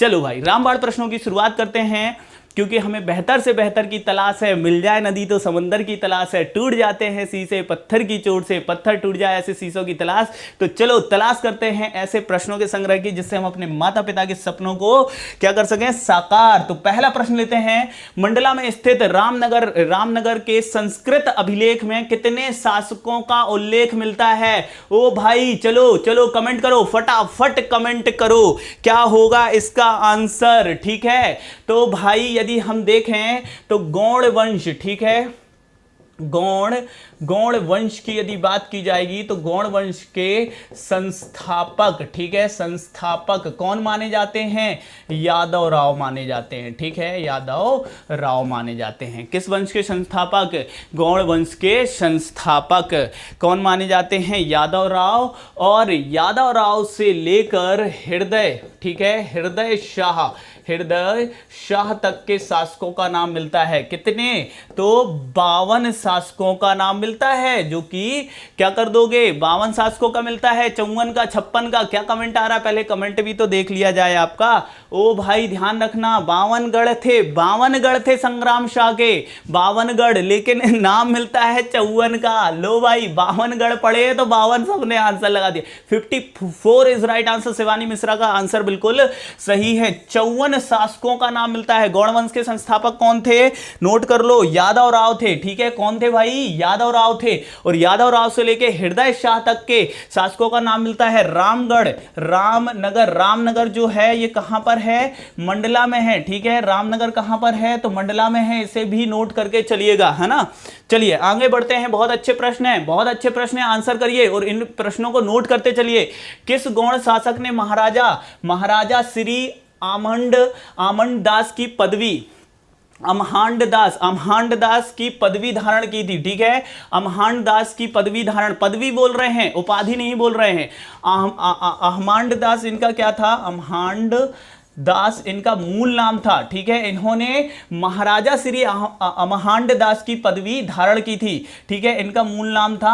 चलो भाई रामबाण प्रश्नों की शुरुआत करते हैं, क्योंकि हमें बेहतर से बेहतर की तलाश है। मिल जाए नदी तो समंदर की तलाश है, टूट जाते हैं शीशे पत्थर की चोट से, पत्थर टूट जाए ऐसे शीशों की तलाश। तो चलो तलाश करते हैं ऐसे प्रश्नों के संग्रह की जिससे हम अपने माता पिता के सपनों को क्या कर सकें, साकार। तो पहला प्रश्न लेते हैं, मंडला में स्थित रामनगर के संस्कृत अभिलेख में कितने शासकों का उल्लेख मिलता है? ओ भाई चलो चलो कमेंट करो, फटाफट कमेंट करो, क्या होगा इसका आंसर। ठीक है, तो भाई यदि हम देखें तो गौड़ वंश, ठीक है, गौड़ वंश की यदि बात की जाएगी तो गौड़ वंश के संस्थापक, ठीक है, संस्थापक कौन माने जाते हैं? यादव राव माने जाते हैं। ठीक है, यादव राव माने जाते हैं। किस वंश के संस्थापक? गौड़ वंश के संस्थापक कौन माने जाते हैं? यादव राव। और यादव राव से लेकर हृदय, ठीक है, हृदय शाह तक के शासकों का नाम मिलता है। कितने? तो 52 शासकों का नाम मिलता है, जो कि क्या कर दोगे, 52 शासकों का मिलता है। 54 का, 56 का, क्या कमेंट आ रहा है? पहले कमेंट भी तो देख लिया जाए आपका। ओ भाई ध्यान रखना, 52 गढ़ थे संग्राम शाह के, 52 गढ़, लेकिन नाम मिलता है 54 का। लो भाई 52 गढ़ पढ़े तो 52 सबने आंसर लगा दिया। 54 is right answer. Shivani Mishra का आंसर बिल्कुल सही है। 54 शासकों का नाम मिलता है। गौड़ वंश के संस्थापक कौन थे? नोट कर लो, यादव राव थे। ठीक है, कौन थे भाई? यादव राव थे। और यादव राव से लेके हृदय शाह तक के शासकों का नाम मिलता है रामगढ़, रामनगर जो है ये कहां पर है? मंडला में है। ठीक है, रामनगर कहां पर है? तो मंडला में है। इसे भी नोट करके चलिएगा, है ना। चलिए आगे बढ़ते हैं। बहुत अच्छे प्रश्न हैं, बहुत अच्छे प्रश्न हैं, आंसर करिए और इन प्रश्नों को नोट करते चलिए। किस गौड़ शासक ने महाराजा श्री आमंड दास की पदवी, अमहांड दास की पदवी धारण की थी। ठीक है, अमहांड दास की पदवी धारण, पदवी बोल रहे हैं, उपाधि नहीं बोल रहे हैं। अमहांड दास इनका क्या था? अमहांड दास इनका मूल नाम था। ठीक है, इन्होंने महाराजा श्री अमहांड दास की पदवी धारण की थी। ठीक है, इनका मूल नाम था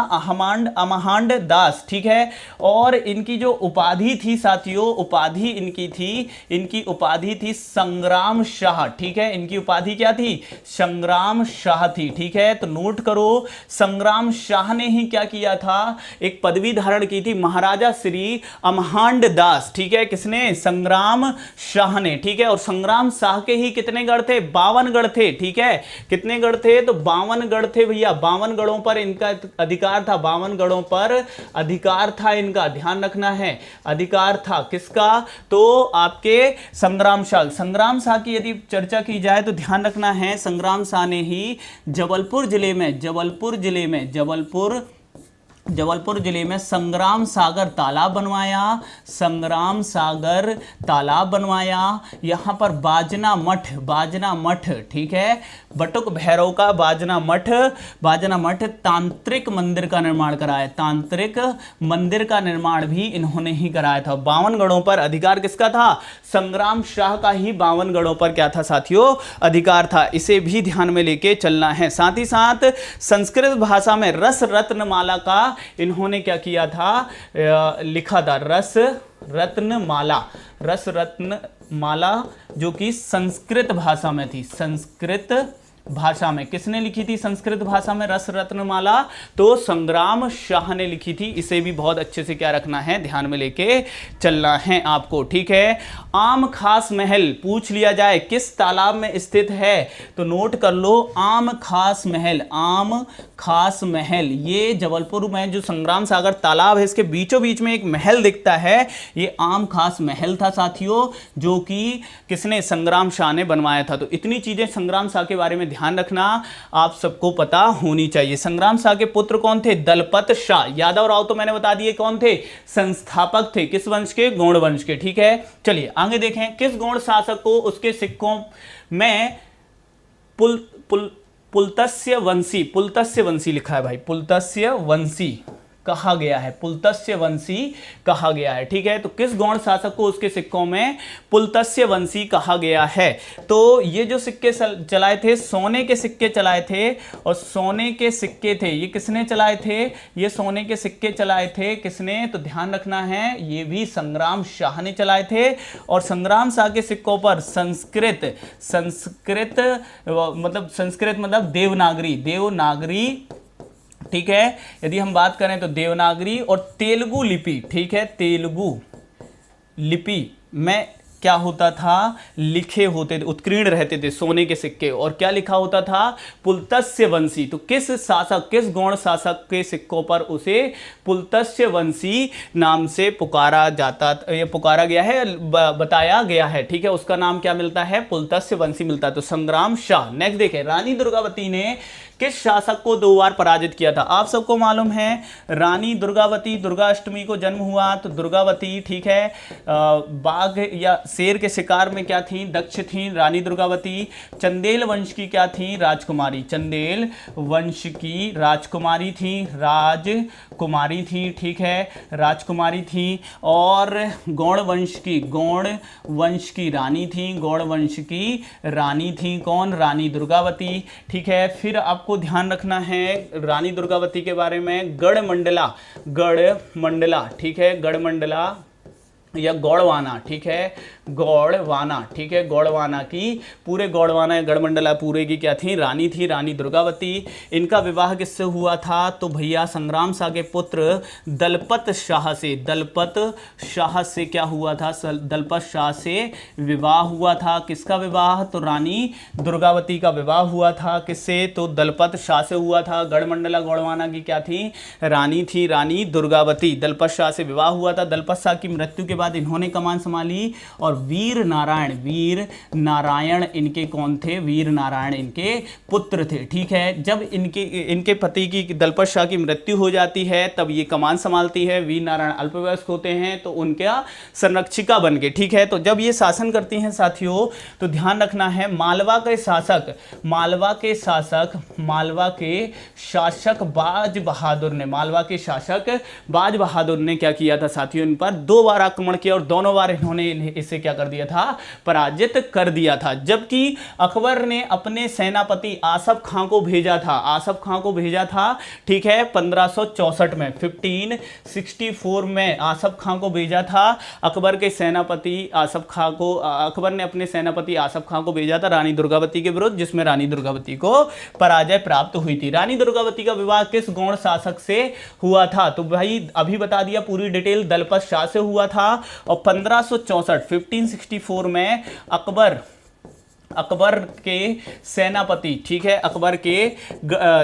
अमहांड दास। ठीक है, और इनकी जो उपाधि थी साथियों, उपाधि इनकी उपाधि थी संग्राम शाह। ठीक है, इनकी उपाधि क्या थी? संग्राम शाह थी। ठीक है, तो नोट करो, संग्राम शाह ने ही क्या किया था? एक पदवी धारण की थी, महाराजा श्री अमहांड दास। ठीक है, किसने? संग्राम शाह ने। ठीक है, और संग्राम शाह के ही कितने गढ़ थे? 52 गढ़ थे। ठीक है, कितने गढ़ थे? तो 52 गढ़ थे भैया। 52 गढ़ों पर इनका अधिकार था, 52 गढ़ों पर अधिकार था इनका, ध्यान रखना है। अधिकार था किसका? तो आपके संग्राम शाह की यदि चर्चा की जाए तो ध्यान रखना है, संग्राम शाह ने ही जबलपुर जिले में संग्राम सागर तालाब बनवाया। यहां पर बाजना मठ, ठीक है, बटुक भैरव का बाजना मठ तांत्रिक मंदिर का निर्माण कराया। तांत्रिक मंदिर का निर्माण भी इन्होंने ही कराया था। 52 गढ़ों पर अधिकार किसका था? संग्राम शाह का ही 52 गढ़ों पर क्या था साथियों? अधिकार था। इसे भी ध्यान में लेके चलना है। साथ ही साथ संस्कृत भाषा में रस रत्नमाला का इन्होंने क्या किया था? लिखा था, रस रत्नमाला जो कि संस्कृत भाषा में थी। संस्कृत भाषा में किसने लिखी थी? संस्कृत भाषा में रस रत्नमाला तो संग्राम शाह ने लिखी थी। इसे भी बहुत अच्छे से क्या रखना है, ध्यान में लेके चलना है आपको। ठीक है, आम खास महल पूछ लिया जाए किस तालाब में स्थित है तो नोट कर लो, आम खास महल ये जबलपुर में जो संग्राम सागर तालाब है इसके बीचों बीच में एक महल दिखता है, ये आम खास महल था साथियों, जो कि किसने? संग्राम शाह ने बनवाया था। तो इतनी चीजें संग्राम शाह के बारे में ध्यान रखना आप सबको पता होनी चाहिए। संग्राम शाह के पुत्र कौन थे? दलपत शाह। यादव राव तो मैंने बता दिए कौन थे? संस्थापक थे। किस वंश के? गौड़ वंश के। ठीक है, चलिए आगे देखें। किस गौड़ शासक को उसके सिक्कों में पुलत्स्य वंशी लिखा है भाई, पुलत्स्य वंशी कहा गया है, पुलत्स्य वंशी कहा गया है। ठीक है, तो किस गौड़ शासक को उसके सिक्कों में पुलत्स्य वंशी कहा गया है? तो ये जो सिक्के चलाए थे, सोने के सिक्के चलाए थे, और सोने के सिक्के थे, ये किसने चलाए थे? ये सोने के सिक्के चलाए थे किसने? तो ध्यान रखना है, ये भी संग्राम शाह ने चलाए थे। और संग्राम शाह के सिक्कों पर संस्कृत मतलब देवनागरी, ठीक है, यदि हम बात करें तो देवनागरी और तेलुगु लिपि, ठीक है, तेलुगु लिपि में क्या होता था? लिखे होते थे, उत्कीर्ण रहते थे सोने के सिक्के, और क्या लिखा होता था? पुलत्स्य वंशी। तो किस शासक, किस गौड़ शासक के सिक्कों पर उसे पुलत्स्य वंशी नाम से पुकारा गया है, बताया गया है। ठीक है, उसका नाम क्या मिलता है? पुलत्स्य वंशी मिलता है। तो संग्राम शाह। नेक्स्ट देखें, रानी दुर्गावती ने किस शासक को 2 बार पराजित किया था? आप सबको मालूम है, रानी दुर्गावती, दुर्गा अष्टमी को जन्म हुआ, तो दुर्गावती, ठीक है, बाघ या शेर के शिकार में क्या थी? दक्ष थी रानी दुर्गावती। चंदेल वंश की क्या थी? राजकुमारी। चंदेल वंश की राजकुमारी थी, ठीक है, राजकुमारी थी। और गौड़ वंश की रानी थी, गौड़ वंश की रानी थी कौन? रानी दुर्गावती। ठीक है, फिर आपको ध्यान रखना है रानी दुर्गावती के बारे में, गढ़मंडला, ठीक है, गढ़मंडला या गौड़वाना, ठीक है, गौड़वाना, ठीक है, गौड़वाना की, पूरे गौड़वाना या गढ़मंडला पूरे की क्या थी? रानी थी, रानी दुर्गावती। इनका विवाह किससे हुआ था? तो भैया संग्राम शाह के पुत्र दलपत शाह से क्या हुआ था? दलपत शाह से विवाह हुआ था। किसका विवाह? तो रानी दुर्गावती का विवाह हुआ था। किससे? तो दलपत शाह से हुआ था। गढ़मंडला गौड़वाना की क्या थी? रानी थी, रानी दुर्गावती। दलपत शाह से विवाह हुआ था। दलपत शाह की मृत्यु के बाद इन्होंने कमान संभाली, और वीर नारायण इनके कौन थे? वीर नारायण इनके पुत्र थे। ठीक है, जब इनके पति की, दलपत शाह की मृत्यु हो जाती है, तब ये कमान संभालती है। वीर नारायण अल्पवयस्क होते हैं, तो उनका संरक्षिका बन के, ठीक है। तो जब ये शासन करती हैं साथियों, तो ध्यान रखना है, मालवा के शासक बाज बहादुर ने क्या किया था साथियों? इन पर 2 बार आक्रमण किया, और दोनों बार इन्होंने इसे क्या कर दिया था? पराजित कर दिया था। जबकि अकबर ने अपने सेनापति आसफ खां को भेजा था, ठीक है, 1564 में, 1564 में आसफ खां को भेजा था। अकबर ने अपने सेनापति आसफ खां को भेजा था रानी दुर्गावती के विरुद्ध, जिसमें रानी दुर्गावती को पराजय प्राप्त हुई थी। रानी दुर्गावती का विवाह किस गौड़ शासक से हुआ था? तो भाई अभी बता दिया पूरी डिटेल, दलपत शाह से हुआ था। और 1564 में अकबर के सेनापति, ठीक है, अकबर के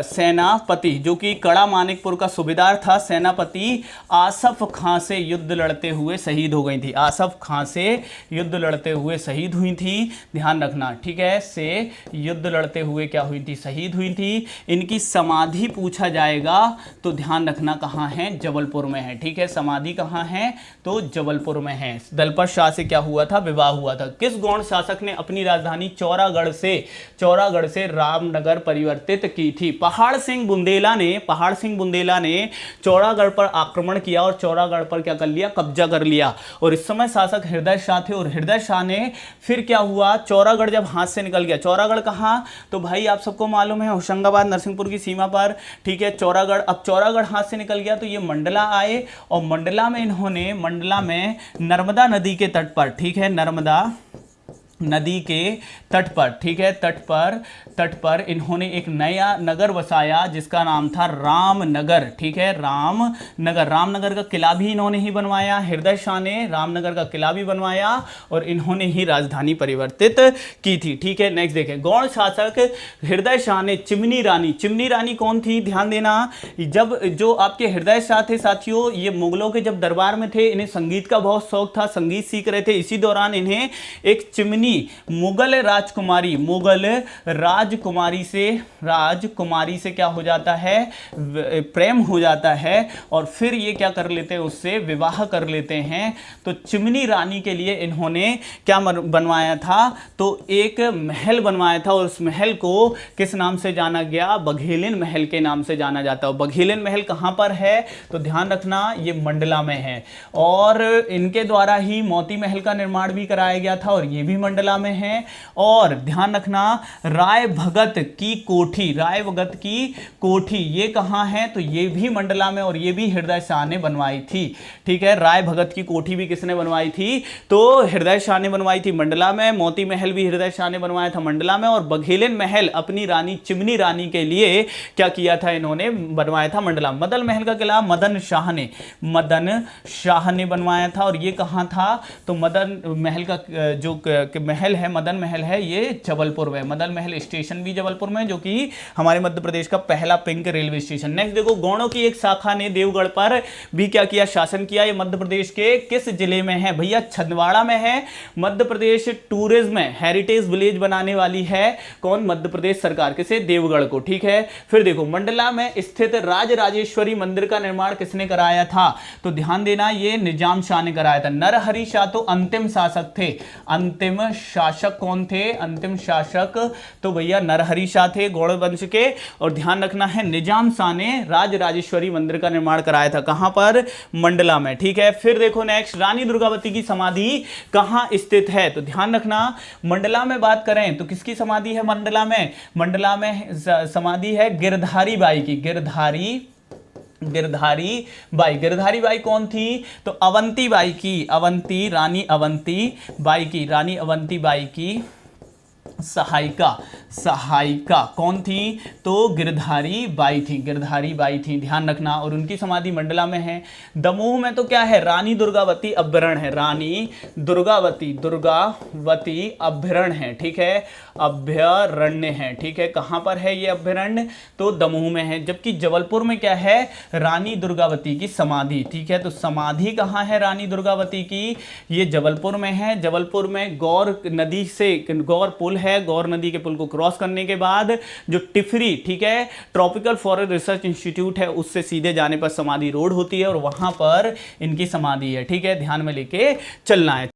सेनापति जो कि कड़ा मानिकपुर का सूबेदार था, सेनापति आसफ खां से युद्ध लड़ते हुए शहीद हो गई थी। आसफ खां से युद्ध लड़ते हुए शहीद हुई थी, ध्यान रखना, ठीक है, से युद्ध लड़ते हुए क्या हुई थी? शहीद हुई थी। इनकी समाधि पूछा जाएगा तो ध्यान रखना कहाँ है? जबलपुर में है, ठीक है, समाधि कहाँ है? तो जबलपुर में है। दलपत शाह से क्या हुआ था? विवाह हुआ था। किस गौड़ शासक ने अपनी राजधानी चौरागढ़ से रामनगर परिवर्तित की थी? पहाड़ सिंह बुंदेला ने चौरागढ़ पर आक्रमण किया और चौरागढ़ पर क्या कर लिया? कब्जा कर लिया। और इस समय शासक हृदय शाह थे, और हृदय शाह ने फिर क्या हुआ? चौरागढ़ जब हाथ से निकल गया, चौरागढ़ कहाँ? तो भाई आप सबको मालूम है होशंगाबाद नरसिंहपुर की सीमा पर, ठीक है, चौरागढ़। अब चौरागढ़ हाथ से निकल गया तो ये मंडला आए, और मंडला में नर्मदा नदी के तट पर, ठीक है, नर्मदा नदी के तट पर, ठीक है, तट पर इन्होंने एक नया नगर बसाया जिसका नाम था रामनगर, ठीक है, रामनगर का किला भी इन्होंने ही बनवाया। हृदय शाह ने रामनगर का किला भी बनवाया और इन्होंने ही राजधानी परिवर्तित की थी, ठीक है। नेक्स्ट देखें, गौड़ शासक हृदय शाह ने चिमनी रानी कौन थी? ध्यान देना, जब जो आपके हृदय शाह थे साथियों, ये मुगलों के जब दरबार में थे, इन्हें संगीत का बहुत शौक था, संगीत सीख रहे थे। इसी दौरान इन्हें एक चिमनी मुगल राजकुमारी से क्या हो जाता है, प्रेम हो जाता है, और फिर ये क्या कर लेते हैं, उससे विवाह कर लेते हैं। तो चिमनी रानी के लिए इन्होंने क्या बनवाया था, तो एक महल बनवाया था, और उस महल को किस नाम से जाना गया, बघेलिन महल के नाम से जाना जाता है। बघेलिन महल कहां पर है, तो ध्यान रखना ये मंडला में है, और इनके द्वारा ही मोती महल का निर्माण भी कराया गया था, और ये भी मंडला में है। और ध्यान रखना राय भगत की कोठी ये कहां है, तो ये भी मंडला में, और ये भी हृदय शाह ने बनवाई थी। ठीक है, राय भगत की कोठी भी किसने बनवाई थी, तो हृदय शाह ने बनवाई थी मंडला में। मोती महल भी हृदय शाह ने बनवाया था मंडला में, और बघेलिन महल अपनी रानी चिमनी रानी के लिए क्या किया था, इन्होंने बनवाया था मंडला। मदन महल का किला मदन शाह ने बनवाया था, और ये कहां था, तो मदन महल का जो महल है, मदन महल है, ये जबलपुर में। मदन महल स्टेशन भी जबलपुर में, जो कि हमारे मध्य प्रदेश का पहला पिंक रेलवे स्टेशन। नेक्स्ट देखो, गौड़ों की एक शाखा ने देवगढ़ पर भी क्या किया, शासन किया। ये मध्य प्रदेश के किस जिले में है, भैया छिंदवाड़ा में है। Madhya Pradesh tourism heritage village बनाने वाली है कौन, मध्य प्रदेश सरकार, किसे, देवगढ़ को। ठीक है, फिर देखो मंडला में स्थित राजराजेश्वरी मंदिर का निर्माण किसने कराया था, तो ध्यान देना ये निजाम शाह ने कराया था। नरहरि शाह तो अंतिम शासक थे। अंतिम शासक कौन थे, अंतिम शासक तो भैया नरहरि शाह थे गौड़ वंश के। और ध्यान रखना है निजाम शाह ने राजराजेश्वरी मंदिर का निर्माण कराया था, कहां पर, मंडला में। ठीक है, फिर देखो नेक्स्ट, रानी दुर्गावती की समाधि कहां स्थित है, तो ध्यान रखना मंडला में बात करें तो किसकी समाधि है मंडला में, मंडला में समाधि है गिरधारी बाई की। गिरधारी बाई कौन थी, तो अवंती बाई की, रानी अवंती बाई की सहायिका कौन थी, तो गिरधारी बाई थी, ध्यान रखना। और उनकी समाधि मंडला में है। दमोह में तो क्या है, रानी दुर्गावती अभ्यारण्य है, रानी दुर्गावती अभ्यारण्य है। ठीक है, अभ्यारण्य है। ठीक है, कहां पर है ये अभ्यारण्य, तो दमोह में है। जबकि जबलपुर में क्या है, रानी दुर्गावती की समाधि। ठीक है, तो समाधि कहां है रानी दुर्गावती की, ये जबलपुर में है। जबलपुर में गौर नदी से, गौर पुल है, गौर नदी के पुल को क्रॉस करने के बाद जो टिफरी, ठीक है, ट्रॉपिकल फॉरेस्ट रिसर्च इंस्टीट्यूट है, उससे सीधे जाने पर समाधि रोड होती है, और वहां पर इनकी समाधि है। ठीक है, ध्यान में लेके चलना है।